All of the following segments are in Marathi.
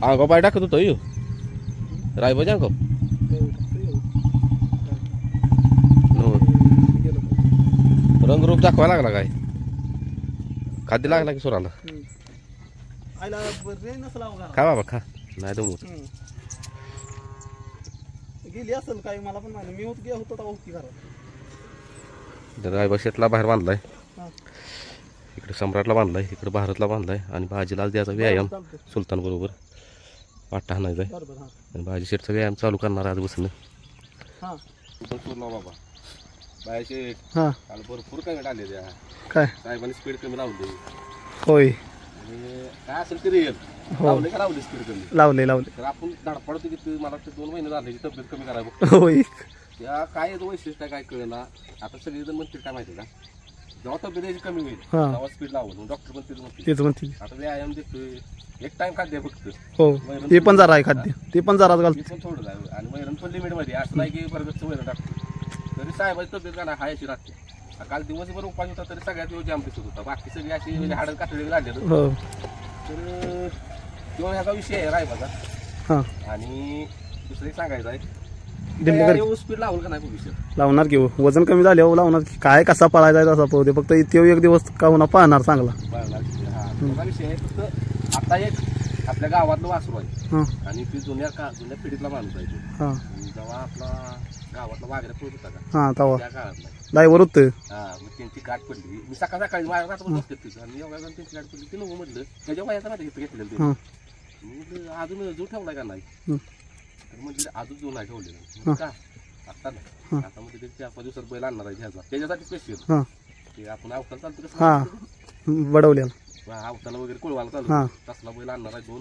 अंगावर पाय टाकत होतो रायबाजी अंगाव रंगरूप दाखवायला लागला काय खाद्य लागला की सोराला खा बाबा खा नाही दमवत गेली असेल काय मला पण माहिती मी होतो रायबा शेटला बाहेर बांधलाय इकडे सम्राटला बांधलाय इकडे भारतला बांधलाय आणि भाजीला आज द्यायचा व्यायाम सुलतान बरोबर पाट्टा हाणायचा आणि भाजी शेटचा व्यायाम चालू करणार आज बसणं बाबा बायचे भरपूर कमी आले त्या काय साहेबांनी स्पीड कमी लावली होय काय असेल ते रिअल लावले का लावली स्पीड कमी लावले तर आपण धडपडतो की मला 2 महिने झाले की तब्येत कमी करायला होय या काय वैशिष्ट्य काय कळेना आता सगळेजण म्हणतील काय माहिती का जेव्हा तब्येत कमी होईल हा. तेव्हा स्पीड लावून डॉक्टर पण तेच म्हणते आता व्यायाम देतोय एक टाइम खाद्य फक्त हो ते पण जरा आहे खाद्य ते पण जरा घालतो पण थोडं जाय आणि वैरण पण लिमिट मध्ये असं नाही की बरगतचं वैरण टाकतो तरी साहेबाची तब्येत का नाही हायची राहते काल दिवसभर उपाय होता तरी सगळ्यात जाम दिसत होता बाकी सगळी अशी म्हणजे हाडं कातडी लागले हो तर तो ह्याचा विषय आहे रायबाचा हां आणि दुसरं एक सांगायचं आहे स्पीड लावून का नाही विषय लावणार की वजन कमी झाल्यावर लावणार की काय कसा पळायचा तसा पळू फक्त तो एक दिवस का होणार पळणार चांगला विषय आहे फक्त आता एक आपल्या गावातलं वासरू आहे आणि ती जुन्या पिढीतला माणूस आहे जेव्हा आपला गावातला वाघऱ्या पळत होता का त्या काळातला ड्रायव्हर होत मग त्यांची गाठ पडली मी सकाळी माझ्या गाठ बसते तिथं आणि योगा त्यांची गाठ पडली ती नको म्हटलं त्याच्या वयाचा नाही घेतलेलं अजून जो ठेवलाय का नाही तर म्हणजे अजून जो नाही ठेवलेला का आता नाही आता म्हणजे ते 4-5 दिवसात बैल आणणार आहे ह्याचा त्याच्यासाठी स्पेशल ते आपण अवताला चालतो कसं बडवल्याला अवताला वगैरे कुळवाला चालतो तसला बैल आणणार आहे 2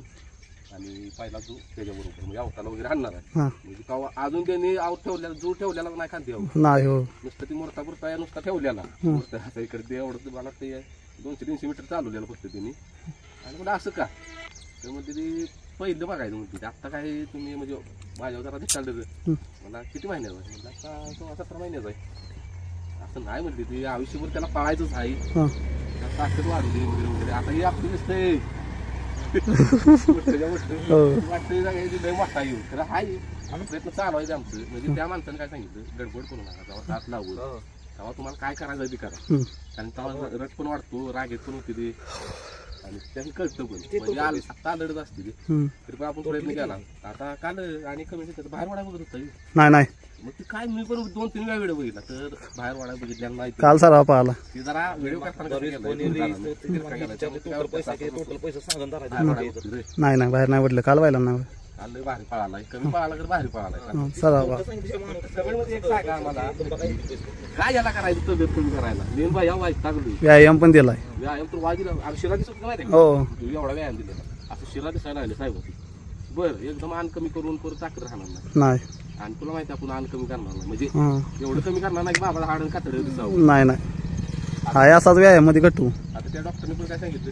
आणि पहिला जो त्याच्याबरोबर म्हणजे अवताला वगैरे आणणार आहे म्हणजे तेव्हा अजून त्यांनी आऊट ठेवलेला जो ठेवलेला नाही खांदी नाही हो नुसतं ती मोरता बुरता नुसता ठेवलेला मूर्ता इकडे एवढं मला ते 200-300 मीटर चालवलेलं फक्त त्यांनी आणि म्हणजे असं का तर म्हणजे ती पहिलं बघायचं म्हणते आता काय तुम्ही म्हणजे माझ्यावर जरा दिसाल मला किती महिन्याचं आहे म्हणजे आता 17 महिन्याचं आहे असं नाही म्हणते ती आयुष्यभर त्याला पाळायचंच आहे ताकद वाढली वगैरे वगैरे आता हे आपली दिसतंय वाटतंय लय मोठा येऊ तर हाय आम्ही प्रयत्न चालवायचे आमचं म्हणजे त्या माणसाने काय सांगितलं गडबड करू नका तेव्हा हात लावून तेव्हा तुम्हाला काय करायचं ते करा कारण तेव्हा रट पण वाटतो रागेत पण होते ते आणि त्यांनी कळतं पण म्हणजे आता लढत असते ते तरी पण आपण प्रयत्न केला आता काल आणि कमी बाहेर वाडा बघत होता नाही मग ते काय मी पण 2-3 वेळा व्हिडिओ बघितला तर बाहेर वाडा बघितलेला नाही काल सारा पाहिला ते जरा व्हिडिओ करताना नाही बाहेर नाही पडलं काल व्हायला नाही काल बाहेर पळाला कमी पळाला तर बाहेर पळाला काय याला करायचं तब्येत कमी करायला मेन बाई या वाईट टाकली व्यायाम पण दिलाय व्यायाम तर वाय दिला शिरा दिसत नाही हो एवढा व्यायाम दिलेला असं शिरा दिसायला लागले साहेब बरं एकदम आण कमी करून परत ताकद राहणार नाही आणि तुला माहिती आपण आण कमी करणार नाही म्हणजे एवढं कमी करणार नाही बाबाला हाडं कातडं दिसावं नाही हाय असाच व्यायाम मध्ये घटू आता त्या डॉक्टरने पण काय सांगितलं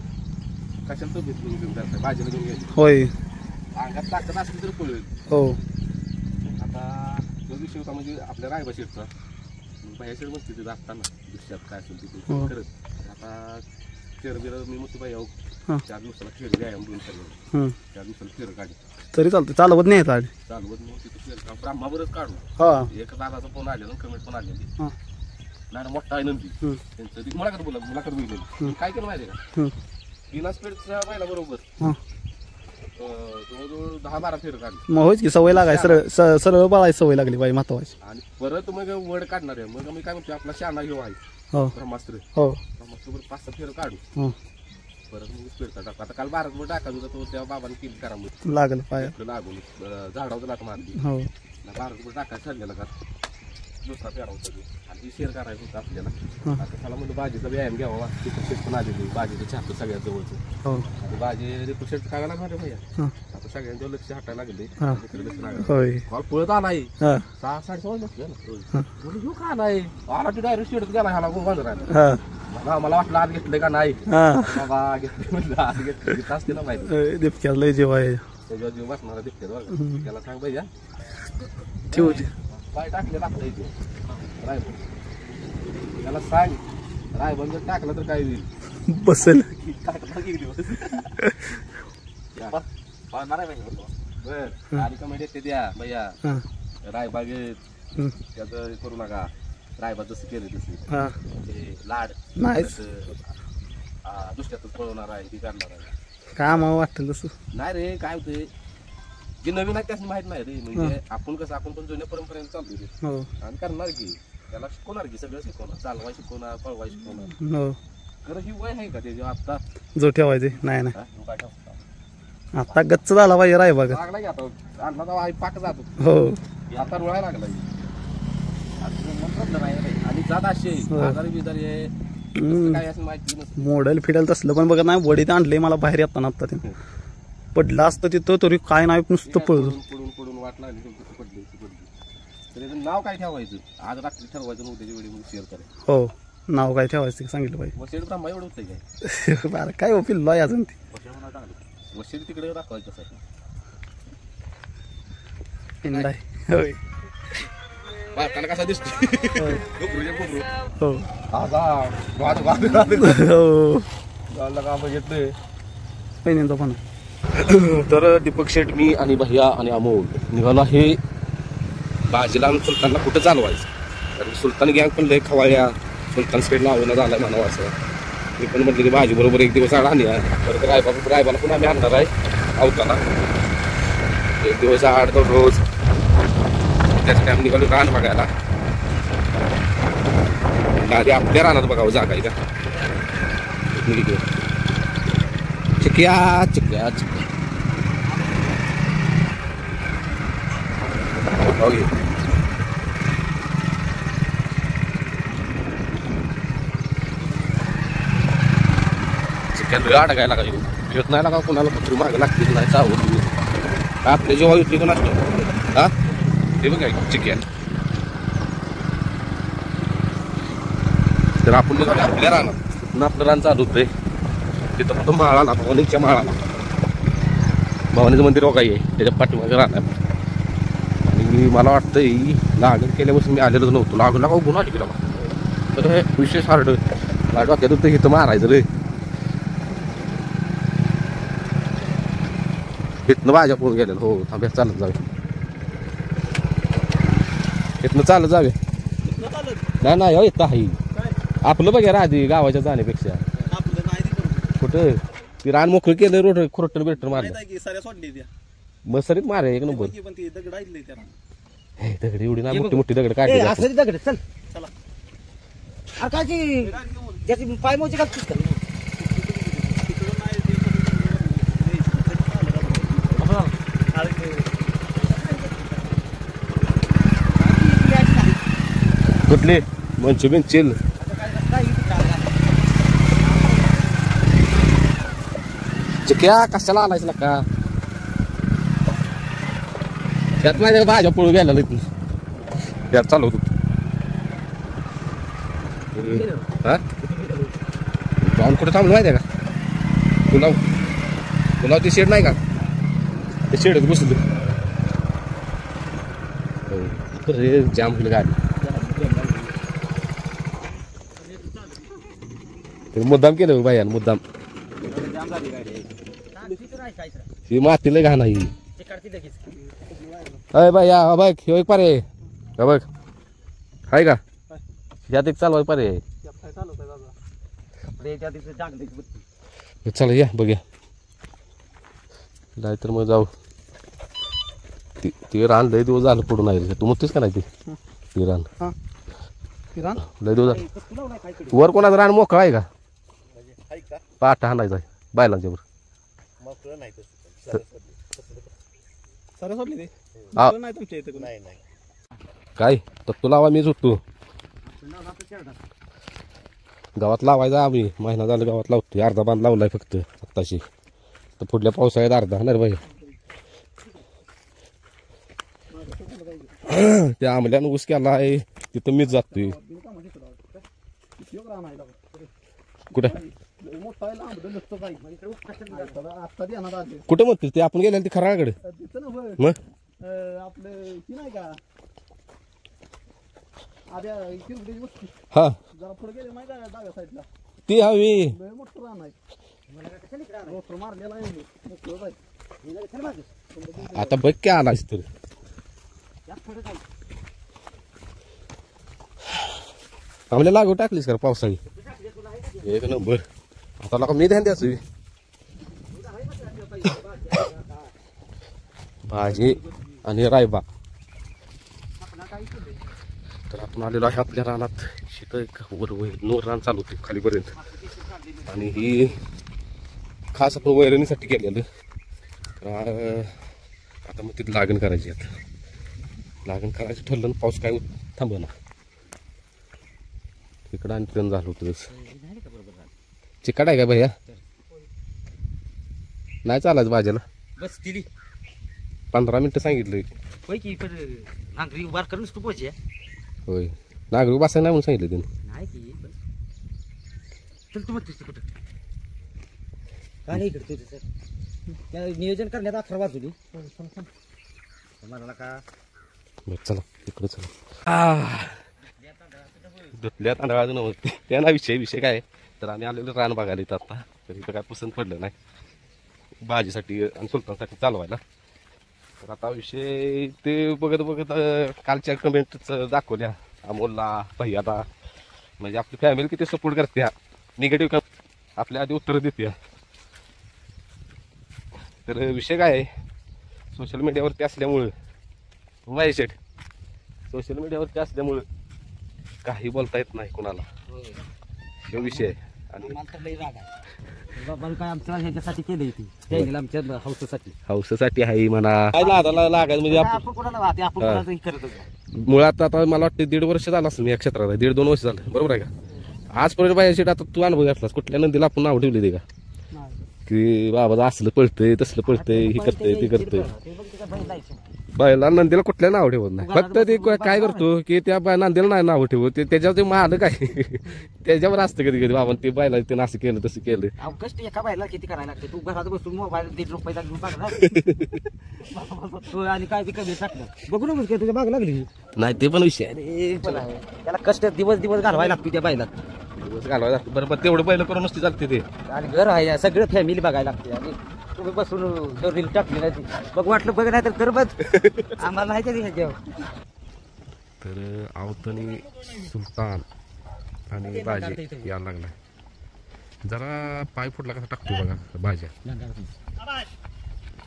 कशाला तब्येत घेऊन करताय भाजीला घेऊन घ्यायची होय अंगात ताकद असली तर पळेल हो आता जो विषय होता म्हणजे आपल्या रायबा शेटचा बाया शेड म्हणते तिथे असताना दुसऱ्यात काय असेल तिथे करत आता खेळ बिर मी म्हणतो बाई 4 दिवसाला खेळ व्यायाम 2 सगळं 4 दिवसाला खेळ काढे तरी चालतं चालवत नाही चालवत मग तिथे ब्रह्मावरच काढू एक दादाचा फोन आलेला कमेंट पण आलेली नाही मोठा आहे नंदी त्यांचं ती मुलाखत बघितलेली काय केलं माहिती का बिना स्पीडच्या बायला बरोबर जवळजवळ 10-12 फेर काढली मग होयच की सवय लागाय सरळ पळायची सवय लागली बाई महत्वाची आणि परत मग वड काढणार आहे मग मी काय म्हणतो आपला शाना घेऊ आहे ब्रह्मास्त्र ब्रह्मास्त्र 5-6 फेर काढू परत मग स्पीड टाकू आता काल भारतभर टाकायचं होता तो त्या बाबांनी केली करा लागलं पाय लागून झाडावर लाट मारली भारतभर टाकायचं ठरलेलं का दुसरा फेरा होता आणि शेअर करायचं होतं आपल्याला आता त्याला म्हणतो भाजीचा व्यायाम घ्यावा रिपोर्ट पण आलेली भाजीचं छापतं सगळ्यात जवळचं आणि भाजी रिपोर्ट काय लागणार भैया आता सगळ्यांच्या लक्ष हटायला लागले पळत आलाय 6-6:30 घेऊ का नाही आला ती डायरेक्ट शेडत गेला ह्याला बंद राहिला मला वाटलं आज घेतलंय का नाही बाबा घेतलं म्हणलं आज घेतलं असते ना माहिती दिपक्याला जेव्हा त्याच्यावर जीव बसणार दिपक्यात बरं त्याला सांग भैया पाय टाकले लागतं इथे रायबन त्याला सांग रायबन जर टाकलं तर काय होईल बसेल पाहणार आहे बर आणि कमेंट येते द्या भैया हा रायबागेत त्याचं हे करू नका रायबाग जसं केलं तसं हा ते लाड नाहीच दुसऱ्यातच पळवणार आहे ती करणार आहे काय आम्हाला वाटतं तसं नाही रे काय होते जे नवीन आहे त्याच माहित नाही रे म्हणजे आपण कसं आपण पण जुन्या परंपरेने चालतो रे हो आणि करणार की त्याला शिकवणार की सगळं शिकवणार चालवाय शिकवणार पळवाय शिकवणार हो खरं ही वय आहे का त्याच्या आता जो ठेवायचे नाही नाही हा? तू काय ठेवता? आता गच्च झाला पाहिजे राय बघा लागला की आता आणला तर आई पाक जातो हो की आता रुळायला लागला की. आता म्हणतात नाही रे. आणि जात असे आजारी बिजारी आहे कसं काय असं माहिती नसतं मॉडेल फिडेल तसलं पण बघत नाही बॉडीत आणले मला बाहेर येताना आता ते पडलं असतं तिथं तरी काय नाही नुसतं पळतो पडून पडून वाट लागली तुमची पडली तर याचं नाव काय ठेवायचं आज रात्री ठरवायचं उद्याच्या वेळी मग शेअर करायचं हो नाव काय ठेवायचं ते सांगितलं पाहिजे वसेड ब्रह्मा एवढं होतं काय बरं काय हो पिल्लो आहे अजून ती वसेड तिकडे दाखवायचं कसं पिंड आहे होय बारकाला कसा दिसतो होय. गोपरूच्या गोपरू हो हो का बघितलं पहिल्यांदा पण तर दीपक शेठ मी आणि भैया आणि अमोल निघालो हे बाजीला आणि सुलतानला कुठं चालवायचं कारण सुलतान गँग पण लय खवाळ्या सुलतान स्पीडला आवडणं झालं म्हणावं असं मी पण म्हटलं की भाजी बरोबर एक दिवस आड आणूया परत रायबाला पण आम्ही आणणार आहे आवताना एक दिवस आड दोन रोज त्याच्या टाइम निघालो रान बघायला आधी आपल्या रानात बघावं जागा आहे का चिक्या चिक्या चिक्या चिक्यान अडकायला का येत नाही लागा कोणाला पत्री मागे लागते नाही चावत आपल्या जेव्हा येते कोण असतो हा ते बघा चिक्यान तर आपण निघालो आपल्या रानात आपलं रान चालू होतंय तिथं फक्त माळाला भवानीच्या माळाला भवानीचं मंदिर काही आहे त्याच्या पाठीमागे राहणार आणि मला वाटतंय लागण केल्यापासून मी आलेलोच नव्हतो लागून लागा गुन्हा टिकला तर हे विशेष हार्ड माझ्या डोक्यात होतं इथं मारायचं रे इथनं भाज्या पोहून गेलेलं हो थांब्या चालत जावे इथनं चालत जावे नाही नाही हो इथं आहे आपलं बघा आधी गावाच्या जाण्यापेक्षा कुठं ती रान मोकळं केलं रोड खुरटन बिरटन मारलं मग सरीत मारे एक नंबर दगड एवढी ना मोठी मोठी दगड काढली दगड चल चला ज्याची पाय मोजे घालतोस का कुठली मंच बिंचील चिक्या कशाला आलायच नका त्यात माझ्या भाज्या पळून गेल्या इथून त्यात चालू होतो हा जाऊन कुठे थांबलं माहिती आहे का तुला ती शेड नाही का ते शेड बसलं रे जाम केलं गाडी मुद्दाम केलं बाया मुद्दाम ही माती लय घाण आहे अय बाय या बघ ह्यो एक पारे बघ आहे का यात एक चालवाय पारे चला या बघूया नाही तर मग जाऊ ते रान लय दिवस झालं पडून आहे तू मुक्तीस का नाही ते रान लय दिवस झालं वर कोणाचं रान मोकळं आहे का पाटा हाणायचा आहे बायलांच्या वर काय तर तू लावा मीच उठतो गावात लावायचा आम्ही महिना झाला गावात लावतोय अर्धा बांध लावलाय फक्त आत्ताशी तर पुढल्या पावसाळ्यात अर्धा हाणार बाई त्या आमल्यानं ऊस केला आहे तिथं मीच जातोय कुठे कुठं म्हणते ते आपण गेले ते खराकडे मग हा ती हवी आता बघ काय आलास तर आम्हाला लागू टाकलीस का पावसाळी एक नंबर आता लोक मी ध्यान द्यायचं भाजी आणि रायबा तर आपण आलेलो आहे आपल्या रानात शेत वर नोर रान चालू होते खालीपर्यंत आणि ही खास आपण वैरणीसाठी केलेलं तर आता मग तिथे लागण करायची आता लागण करायचं ठरलं ना पाऊस काय थांबना इकडं आणि ट्रेन झालं होतं चिकाट आहे का भैया नाही चालायचं भाज्याला बस दिली 15 मिनिटं सांगितलं पैकी पण नांगरी वार करून तू पोहोचे होय नागरिक बसायला नाही म्हणून सांगितलं त्यांनी नाही की चल तू म्हणतेस कुठं काय नाही इकडे तुझं सर नियोजन करण्यात 11 वाजली मला का बरं चला इकडे चला धुतल्या तांदळाचं नव्हतं त्या ना विषय काय तर आम्ही आलेलो रान बघायला इथं आता तर इथं काय पसंत पडलं नाही भाजीसाठी आणि सुलतानसाठी चालवायला तर आता विषय ते बघत कालच्या कमेंटच दाखवल्या अमोलला भैयाला म्हणजे आपली फॅमिली किती सपोर्ट करते निगेटिव्ह आपल्या आधी उत्तर देते तर विषय काय आहे सोशल मीडियावरती असल्यामुळं वायशेट सोशल मीडियावरती असल्यामुळं काही बोलता येत नाही कोणाला तो विषय आणि मला तर लई राग आहे बाबा काय आमच्या ह्याच्यासाठी केलं इथे त्याला आमच्या हाऊससाठी हौसेसाठी आहे म्हणा काय लागायला लागायचं म्हणजे आपण कोणाला वाहते आपण कोणाला करतच नाही मुळात आता मला वाटतं 1.5 वर्ष झालं असं मी या क्षेत्रात 1.5-2 वर्ष झालं बरोबर आहे का आजपर्यंत बाहेर आता तू अनुभव घेतलास कुठल्या नंदीला आपण नाव ठेवली ते का की बाबा असलं पळतंय तसलं पळतंय हे करतंय ते करतंय बैला नंदीला कुठल्या नाव ठेवत नाही फक्त ते काय करतो की त्या नांदीला नाही नाव ठेवत ते त्याच्यावर ते मालक आहे त्याच्यावर असतं कधी कधी बाबा ते बैला त्यानं असं केलं तसं केलं कष्ट एका बायला किती करायला लागते तू घरात बसून मोबाईल 1.5 रुपयाचा घेऊन बघणार आणि काय ती कमी टाकलं बघू नको काय तुझ्या माग लागली नाही ते पण विषय आहे अरे त्याला कष्ट दिवस घालवायला लागतो त्या बायला दिवस घालवायला बरं पण तेवढं पहिलं करून नसती चालते ते आणि घर आहे सगळं फॅमिली बघायला लागते आणि तुम्ही बसून रील टाकली नाही ती बघ वाटलं बघ नाही तर कर बघ आम्हाला नाही तरी ह्याच्यावर तर आवतनी सुलतान आणि भाजी यायला लागला जरा पाय फुटला कसा टाकतो बघा भाज्या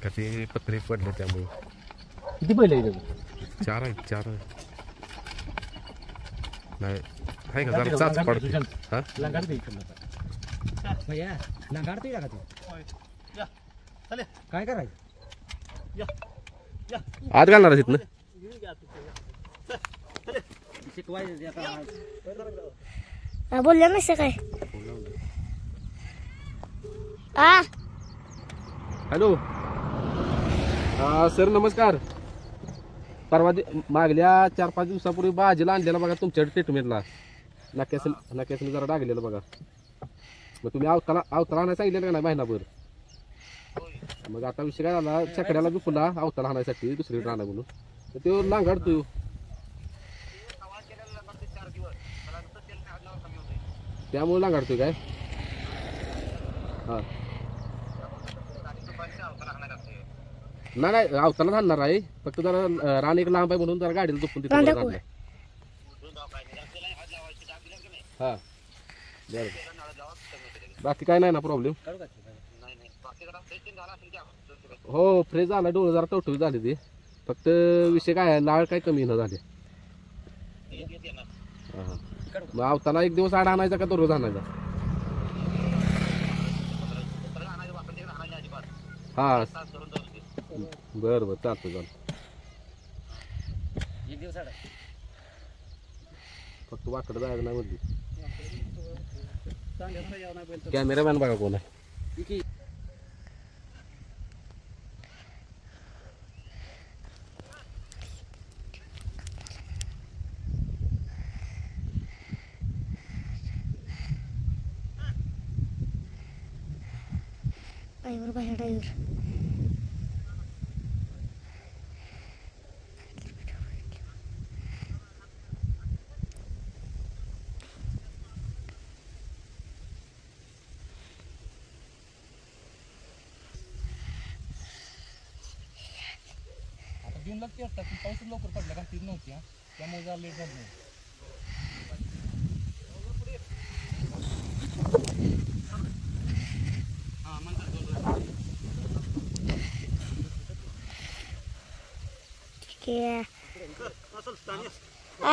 का ते पत्रे पडले त्यामुळे किती पहिले 4 आहेत नाही आहे का जरा चाच पडतो हा काय करायचं आत घालणार आहेत ना बोलल्या नसतं काय हॅलो सर नमस्कार परवा मागल्या 4-5 दिवसापूर्वी भाजीला आणलेला बघा तुमच्या ट्रीटमेंटला नाक्यासने जरा डागलेलं बघा मग तुम्ही अवताला आणायला सांगितलेलं का नाही महिनाभर मग आता विषय काय झाला छकड्याला बी पुन्हा अवताला आणायसाठी दुसरी राहणार म्हणून तर तो लांगाडतो त्यामुळे लांगाडतोय काय हा नाही अवताला आणणार आहे फक्त जरा रान एक लांब आहे म्हणून जरा गाडीला दुपून तिथे हा बरं बाकी काय नाही ना प्रॉब्लेम हो फ्रेश झाला डोळे जरा टवटवी झाले ते फक्त विषय काय आहे लाळ काय कमी न झाले मग आवताला एक दिवस आड आणायचा का तो रोज आणायचा हा बरं चालतं फक्त वाकड जायचं नाही म्हणली कॅमेरामॅन बघा कोण आहे ड्रायव्हर बाहेर ड्रायव्हर जूनला पेरतात पण पाऊस लवकर पडला घाटीत नव्हती त्यामुळे जरा लेट झालं.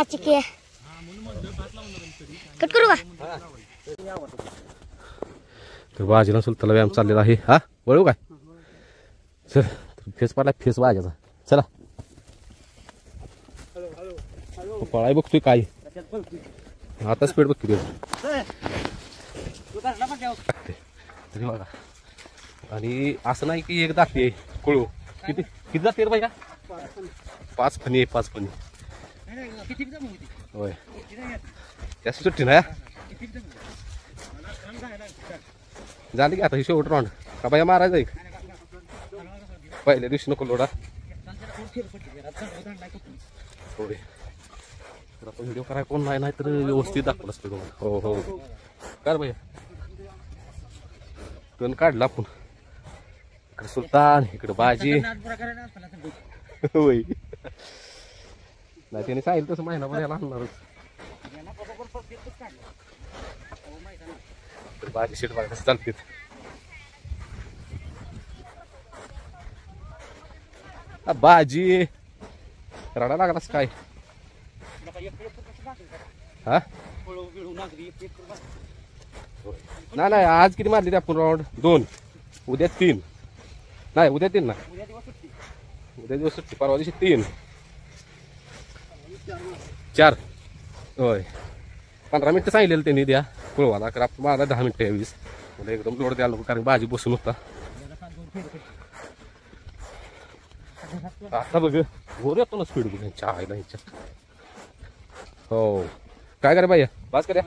चिके कट करू का तर बाजीला सुलताला व्यायाम चाललेला आहे. हा वळू काय चल फेस पाडला फेस बाजाचा चला पळाय बघतोय काय आता स्पीड बघतोय तरी बघा. आणि असं नाही की एक दाती आहे कुळू किती किती जाते बाई का 5 फणी आहे 5 फणी होय जास्त सुट्टी ना झाली की आता ही शेवट राऊंड का बाया मारायचं आहे पहिल्या दिवशी नको लोडा थोडे तर आपण व्हिडिओ करायला कोण नाही तर व्यवस्थित दाखवलं असतं तुम्हाला. हो हो काय भैया टन काढला आपण इकडे सुलतान इकडे बाजी होय नाही त्याने सांगितलं तसं महिनाभर याला आणणारच. तर बाजी शेट बघा कसं चालते बाजी रडा लागलास काय हा नाही आज किती मारली आपण राऊंड 2 उद्या 3 नाही उद्या 3 ना उद्या दिवस सुट्टी परवा दिवशी 3 4 होय 15 मिनिटं सांगितलेलं त्यांनी द्या कुळवाला कारण आपण मला 10 मिनिटं 20 मला एकदम लोड द्यायला नको कारण बाजी बसून होता. आता बघ वर येतो ना स्पीड बघ चहा ह्याच्या. हो काय करे बाई बास करूया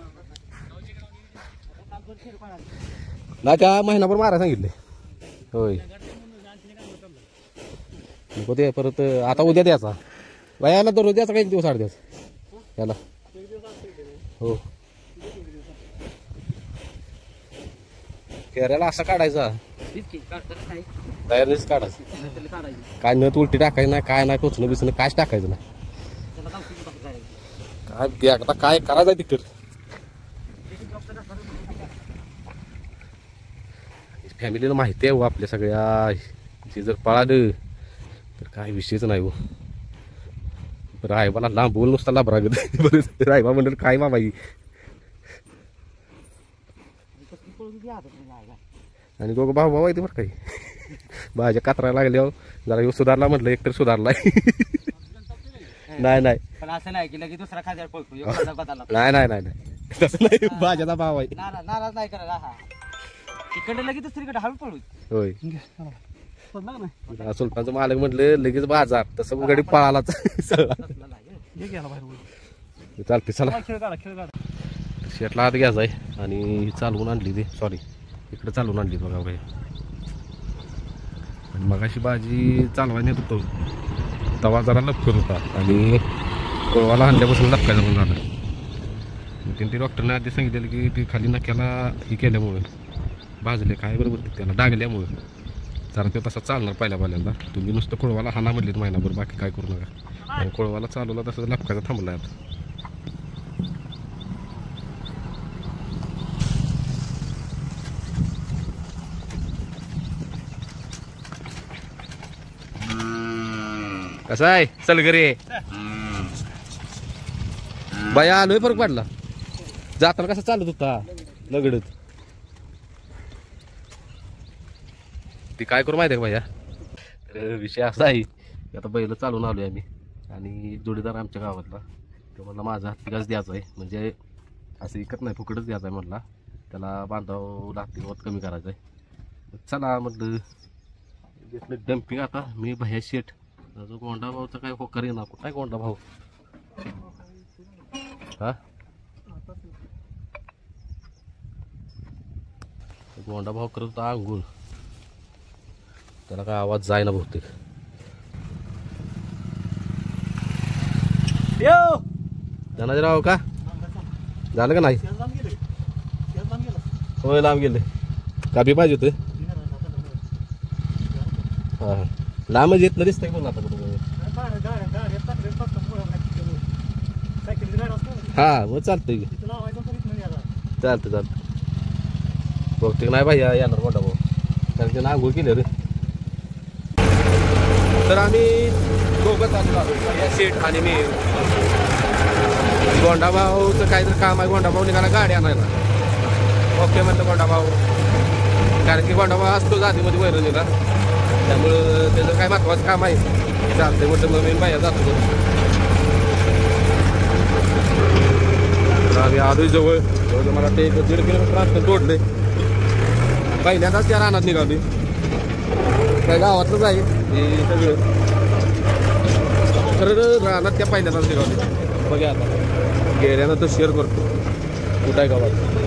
नाही त्या महिनाभर मारा सांगितले होय नको ते परत आता उद्या द्यायचा बाई याला दररोज द्यायचा का 1 दिवस 8 दिवस याला हो फेऱ्याला असा काढायचा तयारीच काढायचं काय नत उलटी टाकायचं नाही काय नाही टोचणं बिचणं कायच टाकायचं नाही काय आता काय करायचं तिकडं फॅमिलीला माहिती आहे हो आपल्या सगळ्या जे जर पळालं तर काय विषयच नाही हो. रायबाला लांबवून नुसता लाभरा गत बरं रायबा म्हणलं काय बाबाई आणि दोघं भाऊ भाऊ आहे ते बरं काही भाज्या कातरायला लागल्यावर जरा ह्यो सुधारला म्हटलं एकतर सुधारलाय नाही नाही पण असं नाही की लगेच दुसरा खाद्यावर पळतो नाही नाही नाही नाही तसं नाही भाज्याचा भाव आहे नाराज नाही करायला हा इकडे लगेच दुसरीकडे हळू पळू होय सुलतानचं मालक म्हटलं लगेच बाजार तसं गडी पळालाच चालते चला शेटला हात घ्यायचा आहे आणि चालवून आणली ते सॉरी इकडे चालवून आणली बघा काही आणि मगाशी भाजी चालवायला नेत होतो तवा जरा लपकत होता आणि कोळवाला आणल्यापासून लपकायचा पण झाला. त्यांनी डॉक्टरने आधी सांगितलेलं की ते खाली नाक्याला हे केल्यामुळं भाजले काय बरोबर त्याला डागल्यामुळं जरा ते तसा चालणार पहिल्यांदा. तुम्ही नुसतं कोळवाला हाना म्हटलेत महिनाभर बाकी काय करू नका आणि कोळवाला चालवला तसं लपकायचा थांबला आता. कसं आहे चल घरी बाया आलोय फरक पडला जाताना कसा चालत होता लगडत ती काय करू माहिती आहे का भैया तर विषय असा आहे की आता बैल चालून आलोय आम्ही आणि जोडीदार आमच्या गावातला तो म्हणला माझा हत्तीगाच द्यायचा आहे म्हणजे असं इकत नाही फुकटच द्यायचा आहे म्हटला त्याला बांधाव लागतील वत कमी करायचं आहे. चला म्हटलं डम्पिंग आता मी भैया शेठ जो गोंडा भाऊचा काय होकार ना कुठं गोंडा भाऊ हा गोंडा भाऊ करत होता अंघोळ त्याला काय आवाज जाय ना बहुतेक धनाजीराव का झालं का नाही होय लांब गेले काबी पाहिजे होते हा लांबच येत ना दिसतंय बोला आता कुठं हा मग चालतंय की चालतं चालतं बहुतेक नाही भाई येणार मोठा भाऊ कारण त्यानं आंघोळ केली रे. तर आम्ही दोघंच आलो या शेठ आणि मी. गोंडाभाऊचं काहीतरी काम आहे, गोंडाभाऊ निघाला गाडी आणायला. ओके म्हणलं गोंडाभाऊ, कारण की गोंडाभाऊ असतो आधीमध्ये वैरणीला, त्यामुळं त्याचं काय महत्वाचं काम आहे. चालतंय म्हटलं मग मी बाहेर जातो. आम्ही आलोय जवळ जवळ मला ते 1.5 किलोमीटर अंतर तोडले. पहिल्यांदाच त्या रानात निघाली, काय गावातलंच आहे हे सगळं. खरं रानात त्या पहिल्यांदाच निघाली. बघा आता गेल्यानं तर शेअर करतो कुठं आहे गावात.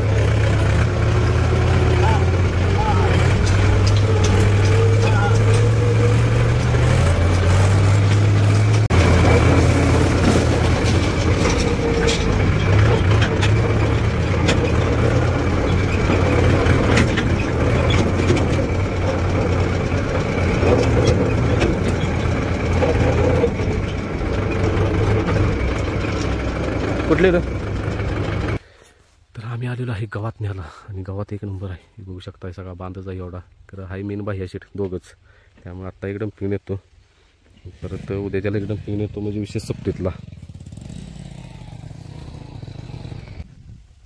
कुठले रे. तर आम्ही आलेलो आहे गावात न्याला आणि गावात एक नंबर आहे. हे बघू शकता सगळा बांधच आहे एवढा. तर हाय मेन बाह्या शेट दोघंच, त्यामुळे आत्ता एक डम्पिंग येतो, परत उद्याच्याला एक डम्पिंग येतो, म्हणजे विशेष सप्तीतला.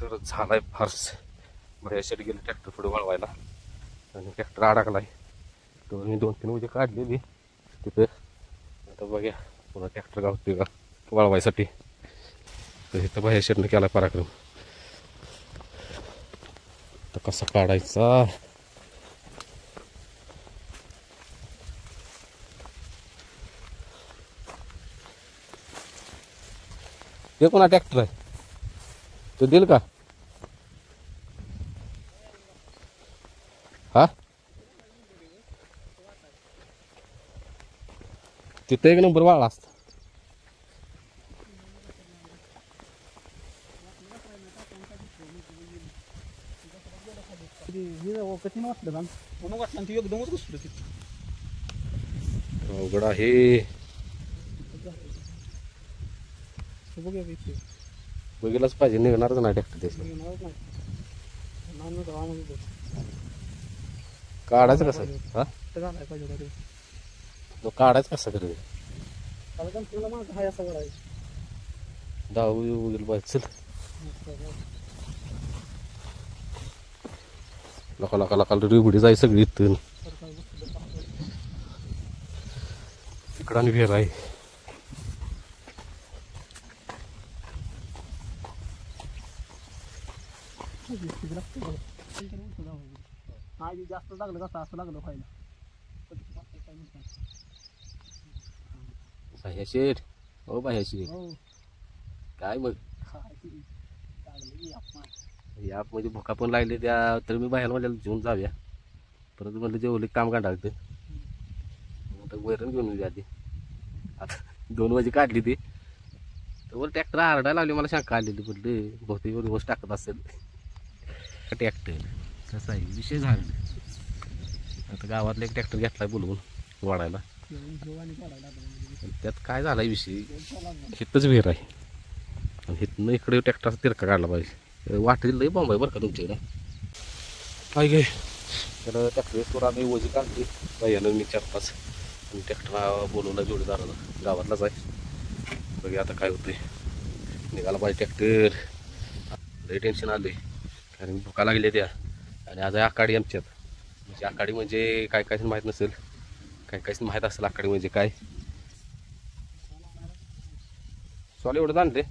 तर झालाय फार्स. बाह्या शेट गेले ट्रॅक्टर पुढे वळवायला आणि ट्रॅक्टर अडकलाय. तर मी 2-3 उद्या काढलेली तिथं. आता बघा पुन्हा ट्रॅक्टर गावते का वळवायसाठी. तर इथं बाहेर शेटनं केला पराक्रम. तर कसा काढायचा ते कोणा ट्रॅक्टर आहे तो देईल का. हा तिथं एक नंबर वाळला असता. कठीण वाटलं का म्हणून वाटलं ती एकदमच घुसलं तिथं. अवघड आहे. बघितलंच पाहिजे, निघणारच नाही ट्रॅक्टर त्याचं. काढायचं कसं हा काढायचं कसं करे दाऊ वगैरे पाहिजे. चल लका लका लका रिबडी जाय सगळी इथून इकडं आणि विहीर आहे. जास्त लागलं कसं असं लागलं व्हायला. बाह्या शेठ हो बाह्या शेठ काय मग या मध्ये भुका पण लागले त्या. तर मी बाहेर म्हणलं घेऊन जाऊया, परत म्हणलं जेवढे काम काढायचं आता वैरण घेऊन येऊ आधी. आता 2 वाजे काढली ती तर वर ट्रॅक्टर आरडायला लावली. मला शंका आलेली म्हटलं बहुतेक रोज टाकत असेल ट्रॅक्टर. कसं आहे विषय झाला. आता गावातला एक ट्रॅक्टर घेतलाय बोलवून वाढायला. त्यात काय झालाय विषय, हितच विहीर आहे आणि हितनं इकडे ट्रॅक्टरचा तिरका काढला पाहिजे. वाटेल लई बॉम्ब आहे बरं का तुमच्याकडे काय काय. तर ट्रॅक्टर आम्ही वजी काढली बाह्यानं मी 4-5 आणि ट्रॅक्टर बोलवला जोडीदाराला गावातलाच आहे. बघा आता काय होतंय. निघाला पाहिजे ट्रॅक्टर. लई टेन्शन आले कारण भुका लागले त्या. आणि आज आहे आखाडी आमच्यात. म्हणजे आखाडी म्हणजे काय काय माहीत नसेल, काय काय माहीत असेल आखाडी म्हणजे काय. सॉल एवढं जाणते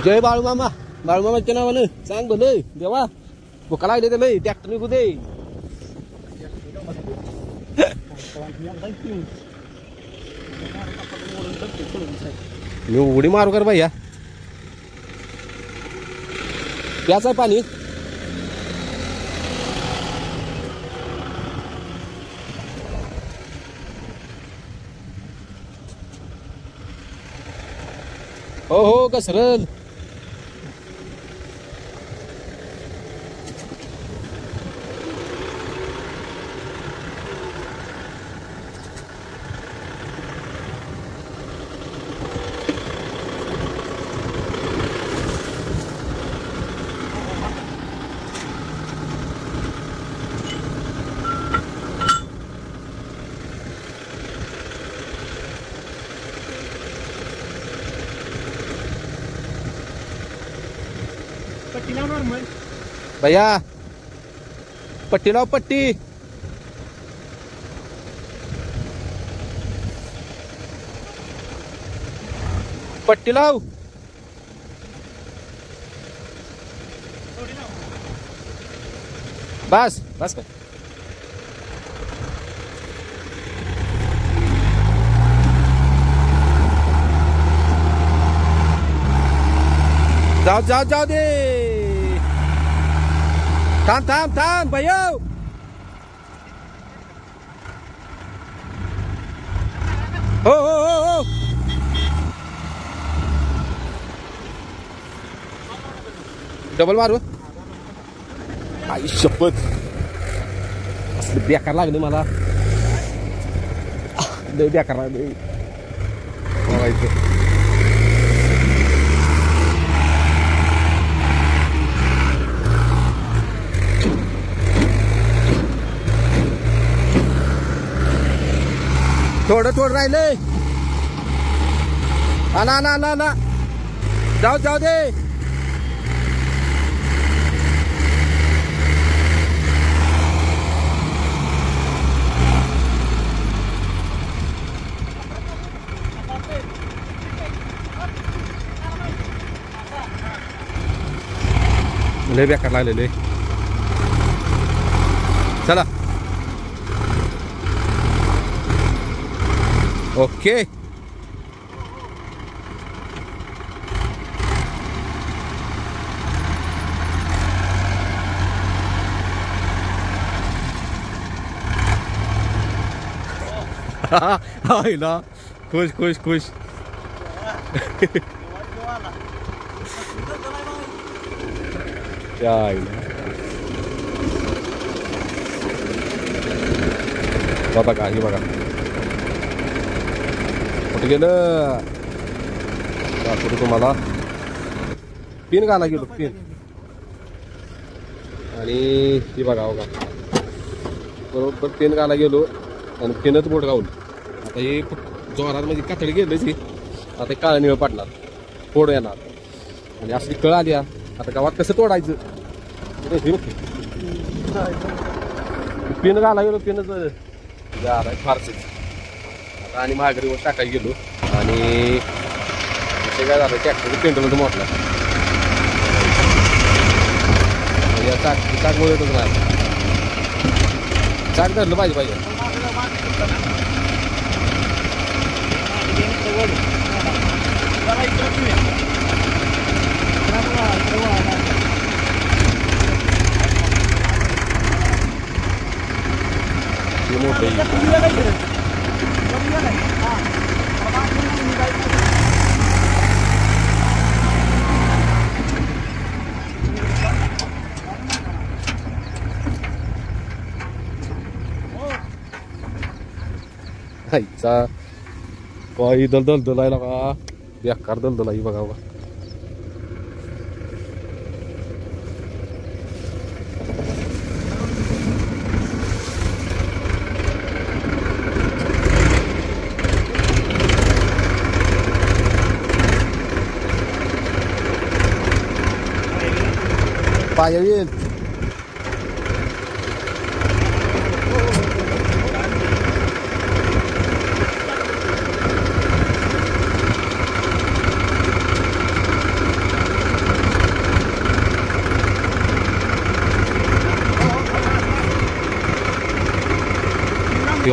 जय बाळूमामा. बाळूमामाच्या नावानं सांग भलं देवा भुका लागले तर लई ट्रॅक्टर निघू दे. मी उडी मारू कर भैया. प्याचं आहे पाणी. हो हो घसरल. भैया पट्टी लाव पट्टी. पट्टी लाव. बस बस काय जाऊ जाऊ जाऊ दे. थांब थांब थांब भैया. हो हो हो हो. डबल मारू. आई शपथ असलं बेकार लागले मला. लय बेकार लागले. थोडं थोडं राहिले. आला ना ना ना. जाऊ जाऊ दे. लय बेकार लागलेले. चला ओके. ना खुश खुश खुश. बघा का ही बघा कुठे गेलं. दाखवतो तुम्हाला. पिन घाला गेलो पिन. आणि ही बघा बघा बरोबर पिन घाला गेलो आणि पिनच बोट गावलं. आता हे जोरात म्हणजे कातडी गेलं ती. आता काळा निळ पडणार फोड येणार आणि असली कळ आली. आता गावात कसं तोडायचं पिन घाला गेलो. पिनच झालं फारच. आता आणि महागरीवर टाकायला गेलो आणि ते काय झालं ट्रॅक्टर पेंटलचं मोठला आणि चाक येतच नाही. चाक धरलं पाहिजे पाहिजे. आईचा काही दलदलायला का बेकार दलदलाई बघा बघा. पाया येईल.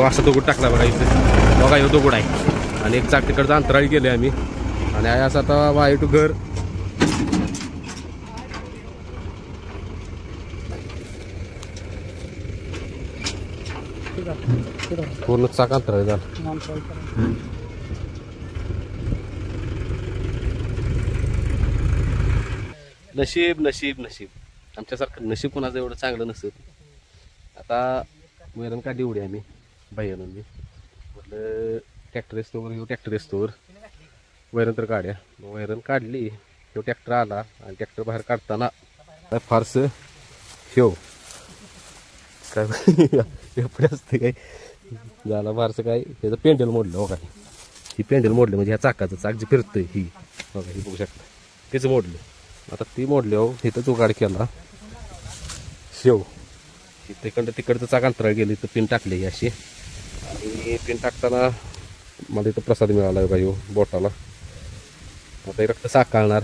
असा दगड टाकला बघा इथे बघा. ह्यो दगड आहे आणि एक चाक तिकडचं अंतराळी गेले आम्ही आणि असं आता वाय टू घर. पूर्ण चाक अंतराळी झालं. नशीब नशीब नशीब. आमच्यासारखं नशीब कोणाचं एवढं चांगलं नसतं. आता वैरण काढली एवढी आम्ही बाईनं मी म्हटलं ट्रॅक्टर असतोवर ह्यो ट्रॅक्टर असतोवर वैरण तर काढ्या. वैरण काढली. ह्यो ट्रॅक्टर आला आणि ट्रॅक्टर बाहेर काढताना काय फारसं ह्यो काय एवढे असते काय झालं फारसं काय त्याचं पेंडल मोडलं. हो काय ही पेंडल मोडलं म्हणजे ह्या चाकाचं चाक जे फिरतंय ही बघा ही बघू शकता त्याचं मोडलं. आता ती मोडली हो, इथंच उगाड केला शेव. तिकडचं चाक अंतराळ गेली तर पिन टाकली अशी. आणि पिन टाकताना मला इथं प्रसाद मिळाला का येऊ बोटाला. आता हे रक्त साक काढणार,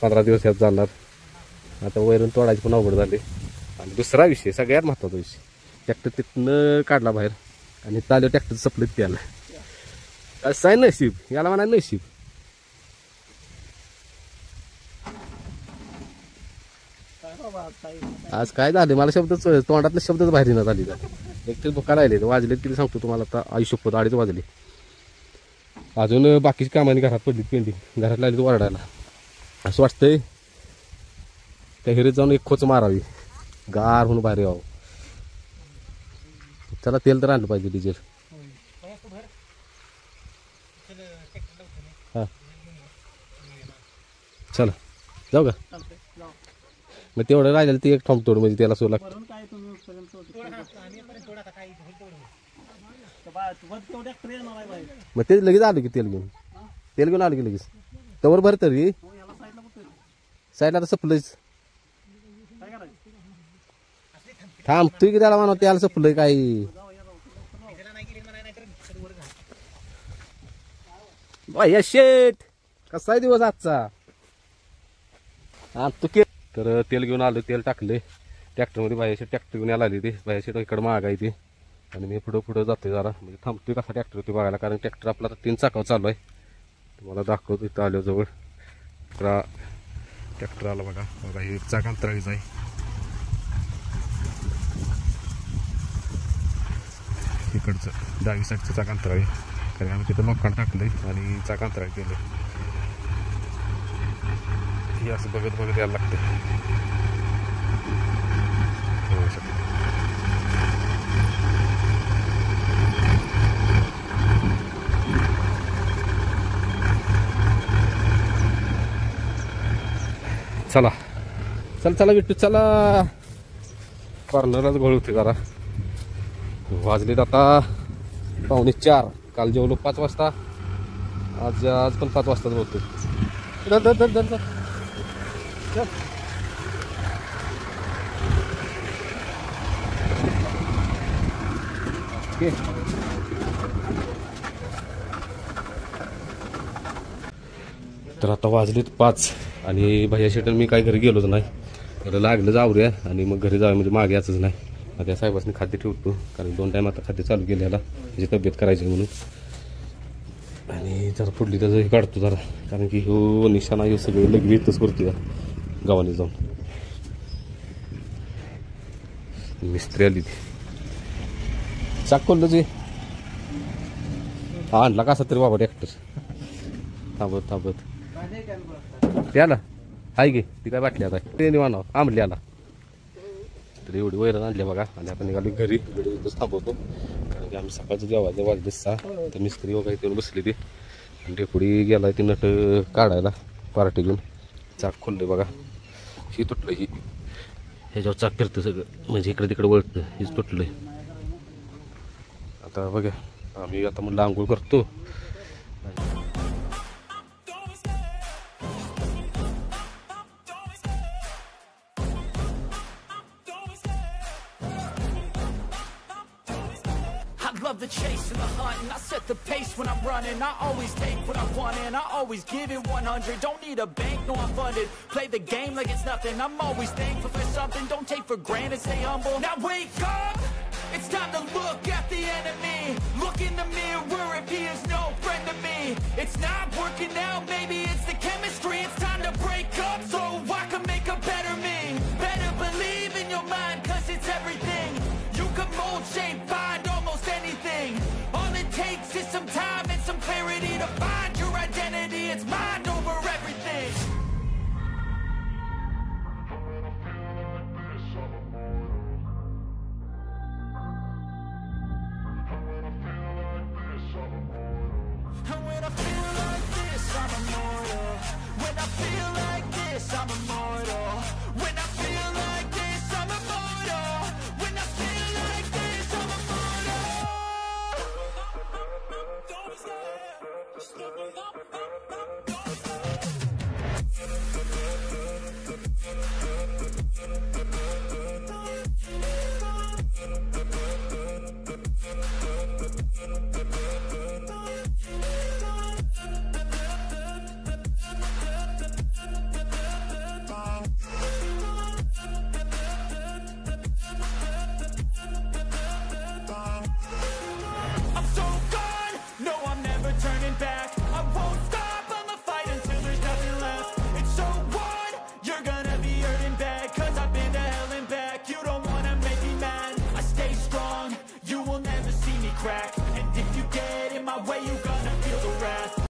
15 दिवस यात जाणार. आता वैरण तोडायची पण अवघड झाली. आणि दुसरा विषय सगळ्यात महत्त्वाचा विषय, ट्रॅक्टर तिथनं काढला बाहेर आणि चालू ट्रॅक्टर सपलीत प्याला. असं आहे नशीब, याला म्हणा नशीब. आज काय झाले मला शब्दच तोंडातले शब्दच बाहेर येणार झाली. एकटे भुका राहिले वाजले किती सांगतो तुम्हाला. आता 2:2 वाजले. अजून बाकीची कामांनी घरात पडली पेंडिंग. घरात लागली ओरडायला. असं वाटतंय त्या हिरीत जाऊन एक खोच मारावी, गार म्हणून बाहेर यावं. त्याला तेल तर आणलं पाहिजे, डिझेल. हां चला जाऊ का. मग तेवढं राहिलेलं ते एक थांबतोड म्हणजे त्याला सो लागतं. मग ते लगेच आलं की तेल घेऊन आलं की लगेच तवर भर तरी साईडला तर सपलंच. थांबतोय की त्याला म्हणा त्याला सपलंय काही. या शेट कसा आहे दिवस आजचा. तू तर तेल घेऊन आलं, तेल टाकले ट्रॅक्टरमध्ये. बाहेरशी ट्रॅक्टर घेऊन यायला आली ती बाहेरशी इकडं मागायची. आणि मी पुढं जातोय जरा, म्हणजे थांबतोय कसा ट्रॅक्टर होती बघायला. कारण ट्रॅक्टर आपला तर 3 चाकावर चालू आहे. तुम्हाला दाखवतो इथं आल्याजवळ. तर ट्रॅक्टर आला बघा. बघा हे चाक अंतराळीच आहे. इकडचं डावी साईडचं चाक अंतराळी. कारण आम्ही तिथं लोखंड टाकलंय आणि चाक अंतराळी केलं. हे असं बघत यायला लागते. चला चला विट्टू चला. कॉर्नरलाच गोळ होते जरा. वाजलेत आता 3:45. काल जेवलो 5 वाजता. आज पण 5 वाजताच बोलतो. तर आता वाजलेत 5 आणि भैया शेटर मी काय घरी गेलोच नाही. तर लागलं जाऊया आणि मग घरी जाऊया म्हणजे मागे याचंच नाही. आता साहेबांनी खाद्य ठेवतो कारण 2 टाइम आता खाद्य चालू केलेला त्याची तब्येत करायची म्हणून. आणि जरा पुढली त्याचं हे काढतो जरा कारण की हो निशाणा हे सगळे लगेच करतो गावाने जाऊन. मिस्त्री आली ती चाक कोणलं जे आणला कसा तरी बाबा ट्रॅक्टर. थांबत त्याला आहे गे ती काय बाटली आता ते निवाना आंबली आला. तर एवढी वैरण आणली बघा. आणि आता निघाली घरी. इथंच थांबवतो कारण की आम्ही सकाळचं जेवायचं वाजले 6. तर मिस्त्री वगैरे येऊन बसली ती. आणि ढेपुडी गेला ती नट काढायला पार्टी घेऊन. चाक खोललं बघा. ही तुटलं ही ह्याच्यावर चाक फिरतं सगळं म्हणजे इकडे तिकडे वळतं. हीच तुटलंय. आता बघा आम्ही आता म्हणलं आंघोळ करतो. Love the chase and the hunt, and I set the pace when I'm running. I always take what I want and I always give it 100. Don't need a bank, no I'm funded. Play the game like it's nothing. I'm always thankful for something. Don't take for granted, stay humble. Now wake up, it's time to look at the enemy. Look in the mirror if he is no friend to me. It's not working out, maybe it's the chemistry. It's time to break up so I can make a better me. Better believe in your mind, cause it's everything. You can mold, shape, find almost anything. All it takes is some time and some clarity to find your identity. It's mind over everything. And when I feel like this, I'm immortal. When I feel like this, I'm immortal.